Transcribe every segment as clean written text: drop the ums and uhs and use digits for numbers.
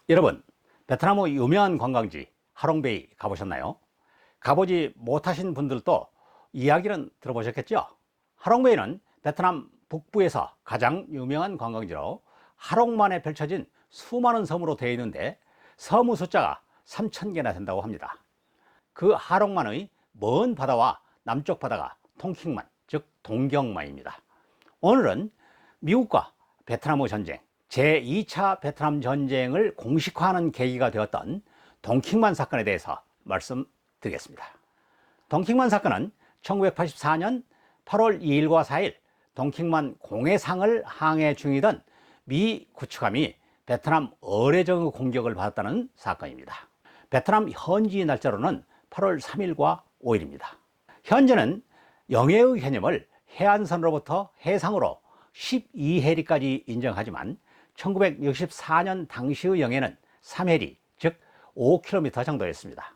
여러분, 베트남의 유명한 관광지 하롱베이 가보셨나요? 가보지 못하신 분들도 이야기는 들어보셨겠죠? 하롱베이는 베트남 북부에서 가장 유명한 관광지로 하롱만에 펼쳐진 수많은 섬으로 되어 있는데 섬의 숫자가 3,000개나 된다고 합니다. 그 하롱만의 먼 바다와 남쪽 바다가 통킹만, 즉 동경만입니다. 오늘은 미국과 베트남의 전쟁, 제2차 베트남 전쟁을 공식화하는 계기가 되었던 동킹만 사건에 대해서 말씀드리겠습니다. 동킹만 사건은 1984년 8월 2일과 4일 동킹만 공해상을 항해 중이던 미 구축함이 베트남 어뢰정의 공격을 받았다는 사건입니다. 베트남 현지 날짜로는 8월 3일과 5일입니다. 현재는 영해의 개념을 해안선으로부터 해상으로 12해리까지 인정하지만 1964년 당시의 영해는 3해리, 즉 5km 정도였습니다.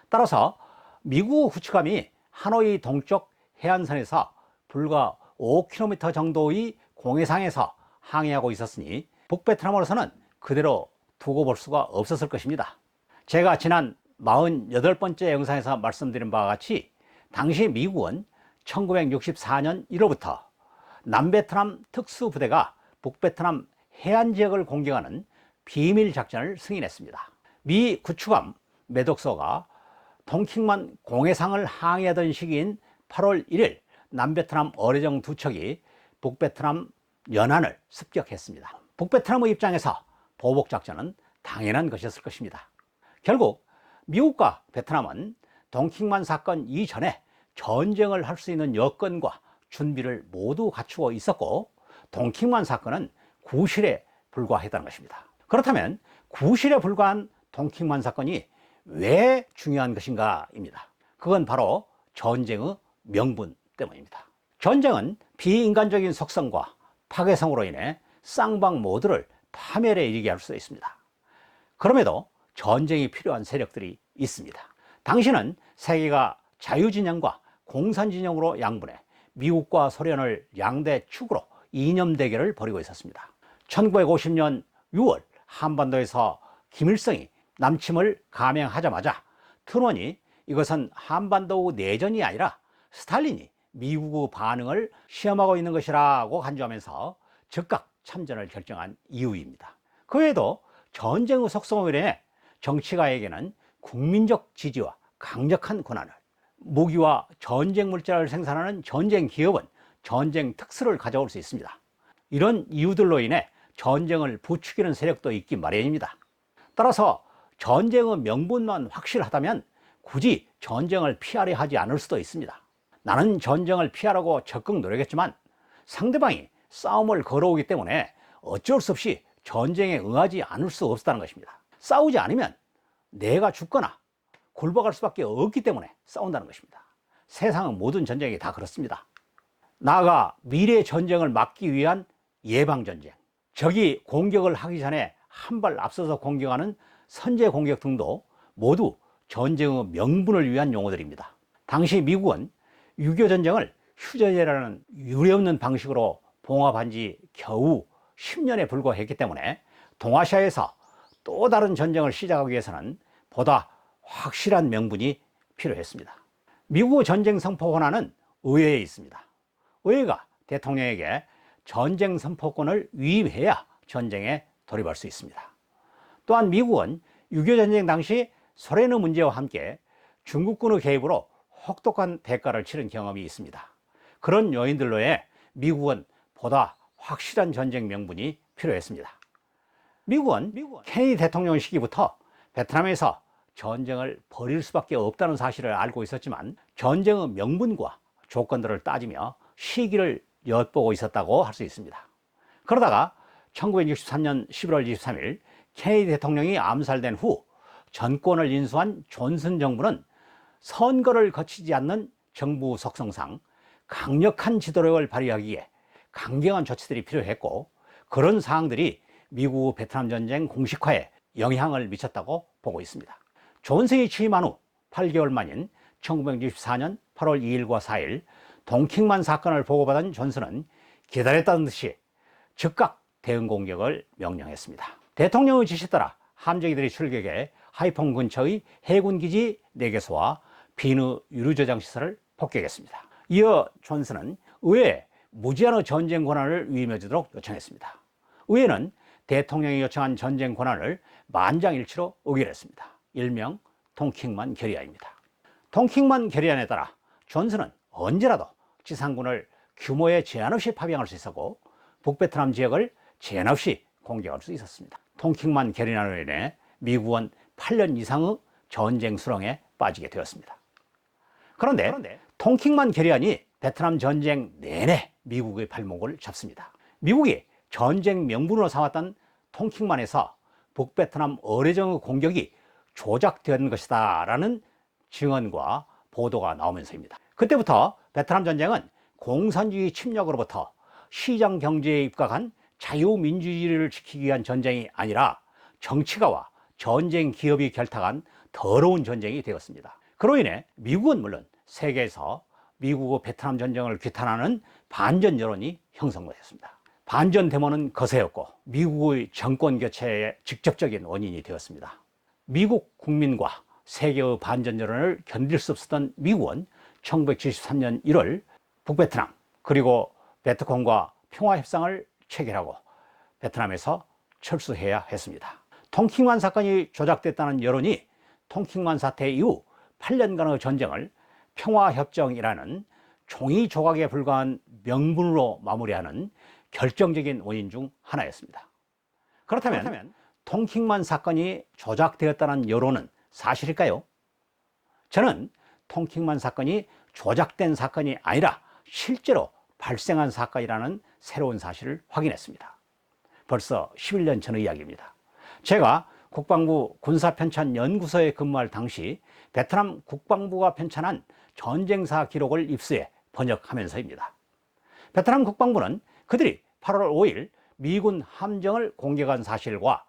따라서 미국 구축함이 하노이 동쪽 해안선에서 불과 5km 정도의 공해상에서 항해하고 있었으니 북베트남으로서는 그대로 두고 볼 수가 없었을 것입니다. 제가 지난 48번째 영상에서 말씀드린 바와 같이 당시 미국은 1964년 1월부터 남베트남 특수부대가 북베트남 해안지역을 공격하는 비밀 작전을 승인했습니다. 미 구축함 매독소가 동킹만 공해상을 항해하던 시기인 8월 1일 남베트남 어뢰정 두 척이 북베트남 연안을 습격했습니다. 북베트남의 입장에서 보복작전은 당연한 것이었을 것입니다. 결국 미국과 베트남은 동킹만 사건 이전에 전쟁을 할 수 있는 여건과 준비를 모두 갖추고 있었고 동킹만 사건은 구실에 불과했다는 것입니다. 그렇다면 구실에 불과한 동킹만 사건이 왜 중요한 것인가입니다. 그건 바로 전쟁의 명분 때문입니다. 전쟁은 비인간적인 속성과 파괴성으로 인해 쌍방 모두를 파멸에 이르게 할 수 있습니다. 그럼에도 전쟁이 필요한 세력들이 있습니다. 당시는 세계가 자유진영과 공산진영으로 양분해 미국과 소련을 양대 축으로 이념 대결을 벌이고 있었습니다. 1950년 6월 한반도에서 김일성이 남침을 감행하자마자 트루먼이 이것은 한반도 내전이 아니라 스탈린이 미국의 반응을 시험하고 있는 것이라고 간주하면서 즉각 참전을 결정한 이유입니다. 그 외에도 전쟁의 속성으로 인해 정치가에게는 국민적 지지와 강력한 권한을, 무기와 전쟁 물자를 생산하는 전쟁 기업은 전쟁 특수를 가져올 수 있습니다. 이런 이유들로 인해 전쟁을 부추기는 세력도 있기 마련입니다. 따라서 전쟁의 명분만 확실하다면 굳이 전쟁을 피하려 하지 않을 수도 있습니다. 나는 전쟁을 피하려고 적극 노력했지만 상대방이 싸움을 걸어오기 때문에 어쩔 수 없이 전쟁에 응하지 않을 수 없었다는 것입니다. 싸우지 않으면 내가 죽거나 굴복할 수밖에 없기 때문에 싸운다는 것입니다. 세상의 모든 전쟁이 다 그렇습니다. 나아가 미래의 전쟁을 막기 위한 예방전쟁, 적이 공격을 하기 전에 한 발 앞서서 공격하는 선제 공격 등도 모두 전쟁의 명분을 위한 용어들입니다. 당시 미국은 6.25 전쟁을 휴전이라는 유례없는 방식으로 봉합한 지 겨우 10년에 불과했기 때문에 동아시아에서 또 다른 전쟁을 시작하기 위해서는 보다 확실한 명분이 필요했습니다. 미국의 전쟁 선포 권한은 의회에 있습니다. 의회가 대통령에게 전쟁 선포권을 위임해야 전쟁에 돌입할 수 있습니다. 또한 미국은 6.25 전쟁 당시 소련의 문제와 함께 중국군의 개입으로 혹독한 대가를 치른 경험이 있습니다. 그런 요인들로 인해 미국은 보다 확실한 전쟁 명분이 필요했습니다. 미국은 케네디 대통령 시기부터 베트남에서 전쟁을 벌일 수밖에 없다는 사실을 알고 있었지만 전쟁의 명분과 조건들을 따지며 시기를 엿보고 있었다고 할 수 있습니다. 그러다가 1963년 11월 23일 케네디 대통령이 암살된 후 전권을 인수한 존슨 정부는 선거를 거치지 않는 정부 속성상 강력한 지도력을 발휘하기에 강경한 조치들이 필요했고 그런 사항들이 미국 베트남 전쟁 공식화에 영향을 미쳤다고 보고 있습니다. 존슨이 취임한 후 8개월 만인 1964년 8월 2일과 4일 동킹만 사건을 보고받은 존슨은 기다렸다는 듯이 즉각 대응 공격을 명령했습니다. 대통령의 지시에 따라 함정이들이 출격해 하이퐁 근처의 해군기지 4개소와 비누 유류저장 시설을 폭격했습니다. 이어 존슨은 의회에 무제한의 전쟁 권한을 위임해주도록 요청했습니다. 의회는 대통령이 요청한 전쟁 권한을 만장일치로 의결했습니다. 일명 통킹만 결의안입니다. 통킹만 결의안에 따라 존슨은 언제라도 지상군을 규모에 제한 없이 파병할 수 있었고 북베트남 지역을 제한 없이 공격할 수 있었습니다. 통킹만 결의안으로 인해 미국은 8년 이상의 전쟁 수렁에 빠지게 되었습니다. 그런데 통킹만 결의안이 베트남 전쟁 내내 미국의 발목을 잡습니다. 미국이 전쟁 명분으로 삼았던 통킹만에서 북베트남 어뢰정의 공격이 조작된 것이다 라는 증언과 보도가 나오면서입니다. 그때부터 베트남 전쟁은 공산주의 침략으로부터 시장 경제에 입각한 자유민주주의를 지키기 위한 전쟁이 아니라 정치가와 전쟁 기업이 결탁한 더러운 전쟁이 되었습니다. 그로 인해 미국은 물론 세계에서 미국의 베트남 전쟁을 규탄하는 반전 여론이 형성되었습니다. 반전 데모는 거세였고 미국의 정권 교체의 직접적인 원인이 되었습니다. 미국 국민과 세계의 반전 여론을 견딜 수 없었던 미국은 1973년 1월 북베트남 그리고 베트콩과 평화협상을 체결하고 베트남에서 철수해야 했습니다. 통킹만 사건이 조작됐다는 여론이 통킹만 사태 이후 8년간의 전쟁을 평화협정이라는 종이 조각에 불과한 명분으로 마무리하는 결정적인 원인 중 하나였습니다. 그렇다면 통킹만 사건이 조작되었다는 여론은 사실일까요? 저는 통킹만 사건이 조작된 사건이 아니라 실제로 발생한 사건이라는 새로운 사실을 확인했습니다. 벌써 11년 전의 이야기입니다. 제가 국방부 군사편찬연구소에 근무할 당시 베트남 국방부가 편찬한 전쟁사 기록을 입수해 번역하면서입니다. 베트남 국방부는 그들이 8월 5일 미군 함정을 공격한 사실과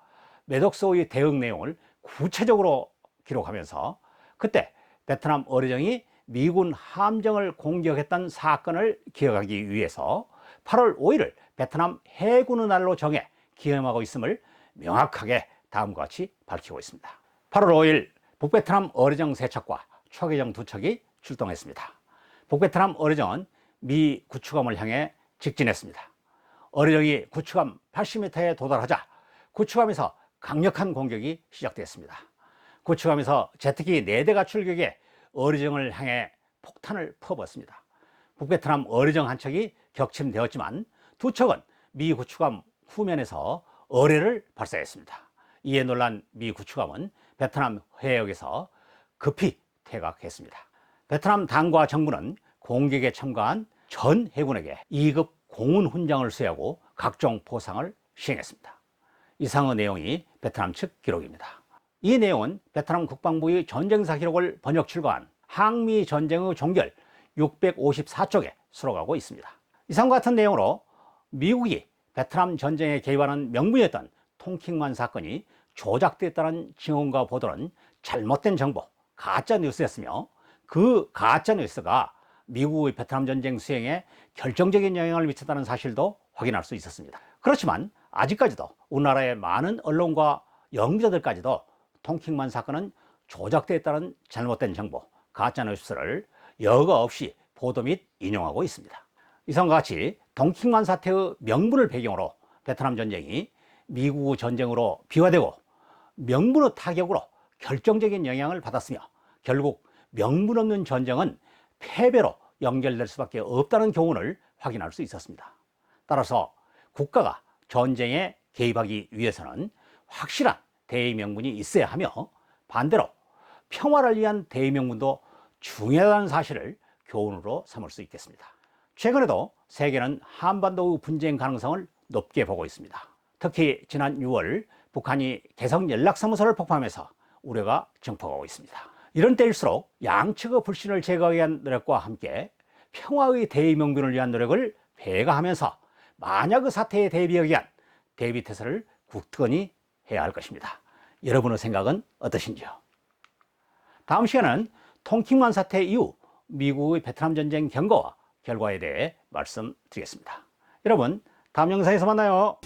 매독소의 대응 내용을 구체적으로 기록하면서 그때 베트남 어뢰정이 미군 함정을 공격했던 사건을 기억하기 위해서 8월 5일을 베트남 해군의 날로 정해 기념하고 있음을 명확하게 다음과 같이 밝히고 있습니다. 8월 5일 북베트남 어뢰정 3척과 초계정 2척이 출동했습니다. 북베트남 어뢰정은 미 구축함을 향해 직진했습니다. 어뢰정이 구축함 80m에 도달하자 구축함에서 강력한 공격이 시작됐습니다. 구축함에서 제트기 4대가 출격해 어뢰정을 향해 폭탄을 퍼부었습니다. 북베트남 어뢰정 한 척이 격침되었지만 2척은 미 구축함 후면에서 어뢰를 발사했습니다. 이에 놀란 미 구축함은 베트남 해역에서 급히 퇴각했습니다. 베트남 당과 정부는 공격에 참가한 전 해군에게 2급 공훈 훈장을 수여하고 각종 보상을 시행했습니다. 이상의 내용이 베트남 측 기록입니다. 이 내용은 베트남 국방부의 전쟁사 기록을 번역 출간한 항미 전쟁의 종결 654쪽에 수록하고 있습니다. 이상과 같은 내용으로 미국이 베트남 전쟁에 개입하는 명분이었던 통킹만 사건이 조작됐다는 증언과 보도는 잘못된 정보, 가짜 뉴스였으며 그 가짜 뉴스가 미국의 베트남 전쟁 수행에 결정적인 영향을 미쳤다는 사실도 확인할 수 있었습니다. 그렇지만 아직까지도 우리나라의 많은 언론과 연구자들까지도 통킹만 사건은 조작됐다는 잘못된 정보, 가짜 뉴스를 여과 없이 보도 및 인용하고 있습니다. 이상과 같이 통킹만 사태의 명분을 배경으로 베트남 전쟁이 미국 전쟁으로 비화되고 명분의 타격으로 결정적인 영향을 받았으며 결국 명분 없는 전쟁은 패배로 연결될 수밖에 없다는 교훈을 확인할 수 있었습니다. 따라서 국가가 전쟁에 개입하기 위해서는 확실한 대의 명분이 있어야 하며 반대로 평화를 위한 대의 명분도 중요하다는 사실을 교훈으로 삼을 수 있겠습니다. 최근에도 세계는 한반도의 분쟁 가능성을 높게 보고 있습니다. 특히 지난 6월 북한이 개성 연락사무소를 폭파하면서 우려가 증폭하고 있습니다. 이런 때일수록 양측의 불신을 제거하기 위한 노력과 함께 평화의 대의 명분을 위한 노력을 배가하면서 만약의 사태에 대비하기 위한 대비태세를 굳건히 해야 할 것입니다. 여러분의 생각은 어떠신지요? 다음 시간은 통킹만 사태 이후 미국의 베트남 전쟁 경고와 결과에 대해 말씀드리겠습니다. 여러분, 다음 영상에서 만나요.